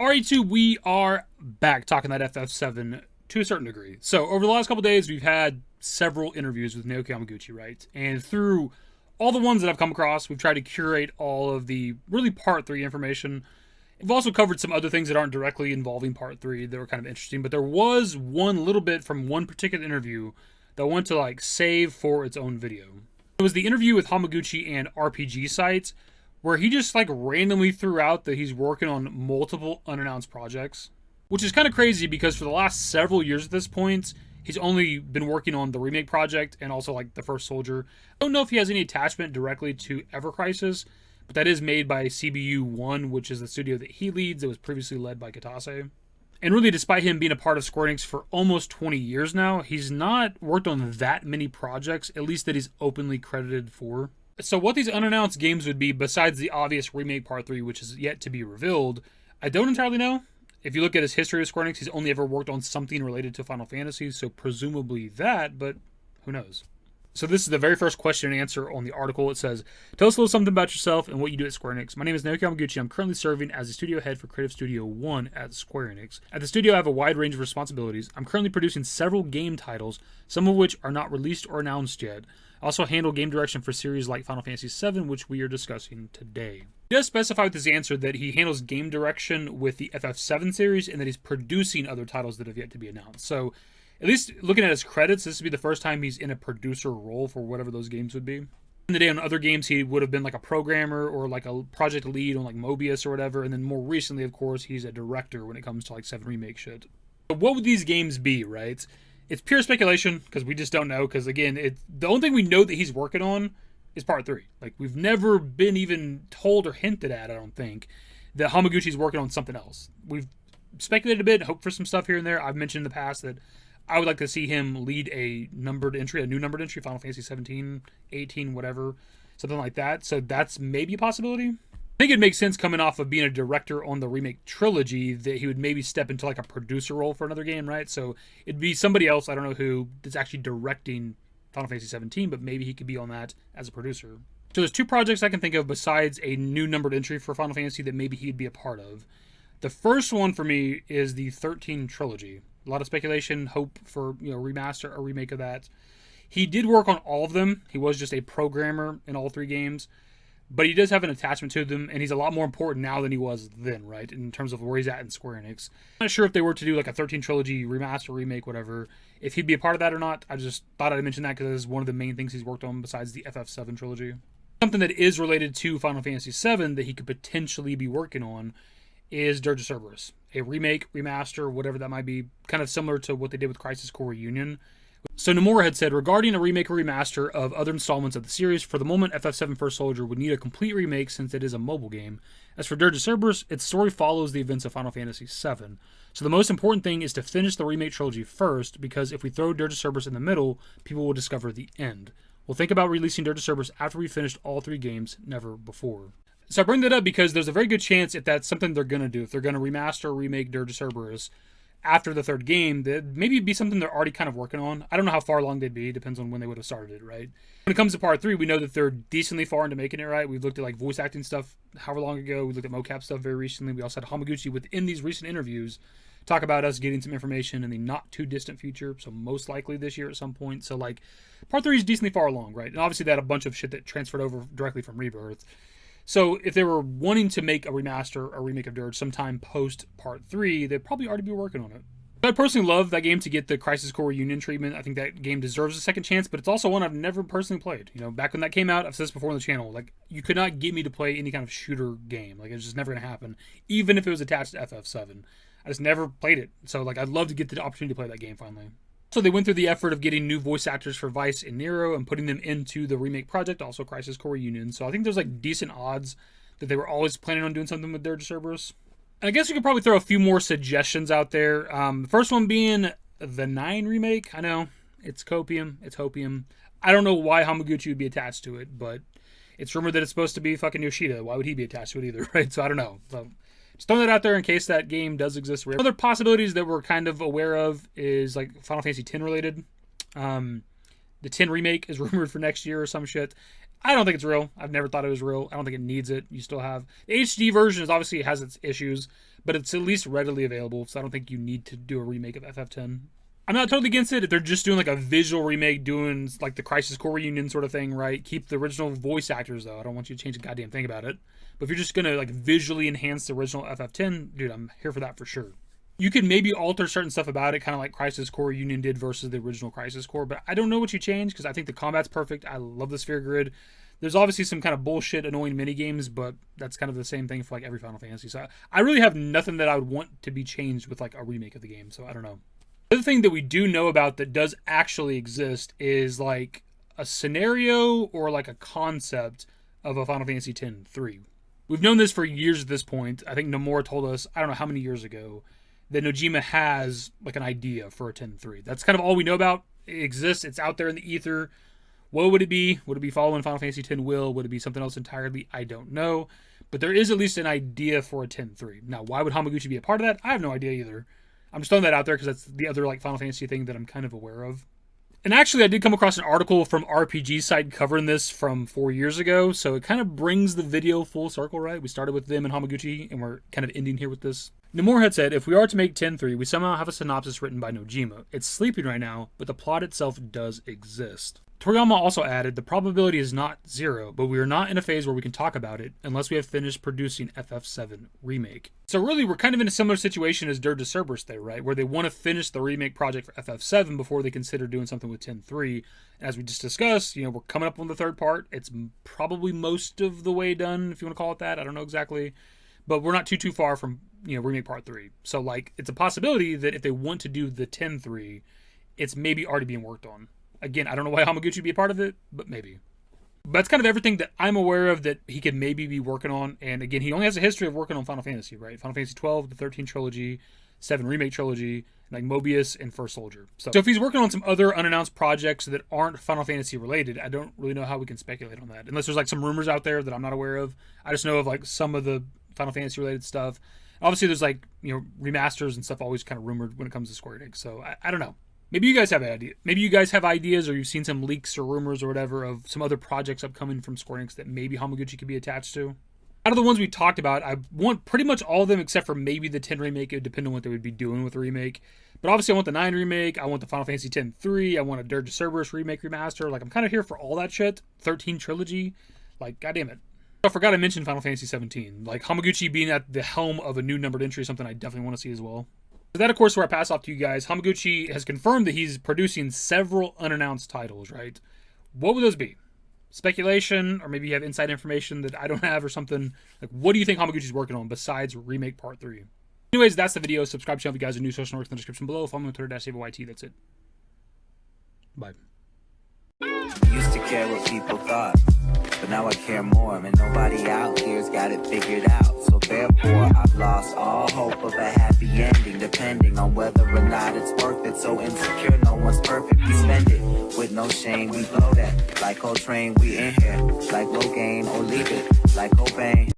RE2, we are back talking that FF7 to a certain degree. So, over the last couple days, we've had several interviews with Naoki Hamaguchi, right? And through all the ones that I've come across, we've tried to curate all of the really Part 3 information. We've also covered some other things that aren't directly involving Part 3 that were kind of interesting, but there was one little bit from one particular interview that I want to save for its own video. It was the interview with Hamaguchi and RPG Sites, where he just randomly threw out that he's working on multiple unannounced projects, which is kind of crazy because for the last several years at this point, he's only been working on the remake project and also the First Soldier. I don't know if he has any attachment directly to Ever Crisis, but that is made by CBU1, which is the studio that he leads that was previously led by Kitase. And really, despite him being a part of Square Enix for almost 20 years now, he's not worked on that many projects, at least that he's openly credited for. So what these unannounced games would be, besides the obvious Remake Part 3, which is yet to be revealed, I don't entirely know. If you look at his history of Square Enix, he's only ever worked on something related to Final Fantasy, so presumably that, but who knows. So this is the very first question and answer on the article. It says, tell us a little something about yourself and what you do at Square Enix. My name is Naoki Hamaguchi. I'm currently serving as the studio head for Creative Studio 1 at Square Enix. At the studio, I have a wide range of responsibilities. I'm currently producing several game titles, some of which are not released or announced yet. I also handle game direction for series like Final Fantasy VII, which we are discussing today. He does specify with his answer that he handles game direction with the FF7 series and that he's producing other titles that have yet to be announced. So, at least looking at his credits, this would be the first time he's in a producer role for whatever those games would be. In the day on other games, he would have been a programmer or a project lead on Mobius or whatever, and then more recently, of course, he's a director when it comes to 7 Remake shit. But what would these games be, right? It's pure speculation, because we just don't know, because again, the only thing we know that he's working on is Part 3. We've never been even told or hinted at, I don't think, that Hamaguchi's working on something else. We've speculated a bit, hoped for some stuff here and there. I've mentioned in the past that I would like to see him lead a new numbered entry, Final Fantasy 17, 18, whatever, something like that. So that's maybe a possibility. I think it makes sense coming off of being a director on the remake trilogy that he would maybe step into a producer role for another game, right? So it'd be somebody else, I don't know who, that's actually directing Final Fantasy 17, but maybe he could be on that as a producer. So there's two projects I can think of besides a new numbered entry for Final Fantasy that maybe he'd be a part of. The first one for me is the 13 trilogy. A lot of speculation, hope for remaster or remake of that. He did work on all of them. He was just a programmer in all 3 games. But he does have an attachment to them, and he's a lot more important now than he was then, right? In terms of where he's at in Square Enix. I'm not sure if they were to do a 13 trilogy remaster, remake, whatever, if he'd be a part of that or not. I just thought I'd mention that because it's one of the main things he's worked on besides the FF7 trilogy. Something that is related to Final Fantasy VII that he could potentially be working on is Dirge of Cerberus. A remake, remaster, whatever that might be, kind of similar to what they did with Crisis Core Reunion. So Nomura had said, regarding a remake or remaster of other installments of the series, for the moment, FF7 First Soldier would need a complete remake since it is a mobile game. As for Dirge of Cerberus, its story follows the events of Final Fantasy VII. So the most important thing is to finish the remake trilogy first, because if we throw Dirge of Cerberus in the middle, people will discover the end. We'll think about releasing Dirge of Cerberus after we've finished all 3 games, never before. So I bring that up because there's a very good chance if that's something they're going to do, if they're going to remaster or remake Dirge of Cerberus after the 3rd game, that maybe it'd be something they're already kind of working on. I don't know how far along they'd be. Depends on when they would have started it, right? When it comes to Part 3, we know that they're decently far into making it, right? We've looked at voice acting stuff however long ago. We looked at mocap stuff very recently. We also had Hamaguchi within these recent interviews talk about us getting some information in the not too distant future, so most likely this year at some point. So Part 3 is decently far along, right? And obviously they had a bunch of shit that transferred over directly from Rebirth. So if they were wanting to make a remaster or remake of Dirge sometime post Part 3, they'd probably already be working on it. I personally love that game to get the Crisis Core Reunion treatment. I think that game deserves a second chance, but it's also one I've never personally played. Back when that came out, I've said this before on the channel, you could not get me to play any kind of shooter game. It's just never going to happen, even if it was attached to FF7. I just never played it. So I'd love to get the opportunity to play that game finally. So they went through the effort of getting new voice actors for Vice and Nero and putting them into the remake project, also Crisis Core Reunion. So I think there's decent odds that they were always planning on doing something with Dirge of Cerberus. And I guess we could probably throw a few more suggestions out there. The first one being the 9 remake. I know, it's copium, it's hopium. I don't know why Hamaguchi would be attached to it, but it's rumored that it's supposed to be fucking Yoshida. Why would he be attached to it either, right? So I don't know. So just throwing that out there in case that game does exist. Other possibilities that we're kind of aware of is Final Fantasy X related. The 10 remake is rumored for next year or some shit. I don't think it's real. I've never thought it was real. I don't think it needs it. You still have... The HD version obviously has its issues, but it's at least readily available, so I don't think you need to do a remake of FF10. I'm not totally against it if they're just doing like a visual remake, doing like the Crisis Core Reunion sort of thing, right? Keep the original voice actors though. I don't want you to change a goddamn thing about it. But if you're just gonna like visually enhance the original FF10, dude, I'm here for that for sure. You could maybe alter certain stuff about it, kind of like Crisis Core Reunion did versus the original Crisis Core, but I don't know what you change because I think the combat's perfect. I love the sphere grid. There's obviously some kind of bullshit, annoying mini games, but that's kind of the same thing for like every Final Fantasy. So I really have nothing that I would want to be changed with like a remake of the game. So I don't know. The other thing that we do know about that does actually exist is like a scenario or like a concept of a Final Fantasy X-3. We've known this for years at this point. I think Nomura told us, I don't know how many years ago, that Nojima has like an idea for a X-3. That's kind of all we know about. It exists. It's out there in the ether. What would it be? Would it be following Final Fantasy X Will? Would it be something else entirely? I don't know. But there is at least an idea for a X-3. Now, why would Hamaguchi be a part of that? I have no idea either. I'm just throwing that out there because that's the other like Final Fantasy thing that I'm kind of aware of. And actually, I did come across an article from RPG Site covering this from 4 years ago, so it kind of brings the video full circle, right? We started with them and Hamaguchi, and we're kind of ending here with this. Nomura had said, if we are to make X-3, we somehow have a synopsis written by Nojima. It's sleeping right now, but the plot itself does exist. Toriyama also added, the probability is not zero, but we are not in a phase where we can talk about it unless we have finished producing FF7 Remake. So really, we're kind of in a similar situation as Dirge of Cerberus there, right? Where they want to finish the remake project for FF7 before they consider doing something with X-3. And as we just discussed, you know, we're coming up on the third part. It's probably most of the way done, if you want to call it that. I don't know exactly. But we're not too far from, you know, remake part 3. So, like, it's a possibility that if they want to do the X-3, it's maybe already being worked on. Again, I don't know why Hamaguchi would be a part of it, but maybe. But that's kind of everything that I'm aware of that he could maybe be working on. And again, he only has a history of working on Final Fantasy, right? Final Fantasy 12, the 13 trilogy, 7 Remake trilogy, like Mobius and First Soldier. So if he's working on some other unannounced projects that aren't Final Fantasy related, I don't really know how we can speculate on that. Unless there's like some rumors out there that I'm not aware of. I just know of like some of the Final Fantasy related stuff. Obviously, there's like, you know, remasters and stuff always kind of rumored when it comes to Square Enix. So I don't know. Maybe you guys have an idea. Maybe you guys have ideas, or you've seen some leaks or rumors or whatever of some other projects upcoming from Square Enix that maybe Hamaguchi could be attached to. Out of the ones we talked about, I want pretty much all of them except for maybe the 10 remake. It would depend on what they would be doing with the remake. But obviously, I want the 9 remake. I want the Final Fantasy X-3. I want a Dirge of Cerberus remake remaster. Like, I'm kind of here for all that shit. 13 trilogy. Like, goddamn it. I forgot I mentioned Final Fantasy 17. Like, Hamaguchi being at the helm of a new numbered entry is something I definitely want to see as well. So that, of course, where I pass off to you guys. Hamaguchi has confirmed that he's producing several unannounced titles, right? What would those be? Speculation, or maybe you have inside information that I don't have or something. Like, what do you think Hamaguchi's working on besides Remake Part 3? Anyways, that's the video. Subscribe to the channel if you guys are new. Social networks in the description below. Follow me on Twitter, @SaveYT. That's it. Bye. Used to care what people thought, but now I care more, and nobody out here's got it figured out. So therefore, I've lost all hope of a happy ending, depending on whether or not it's worth it. So insecure, no one's perfect. We spend it with no shame. We blow that like Coltrane. We in here like Low Gain, or leave it like Cobain.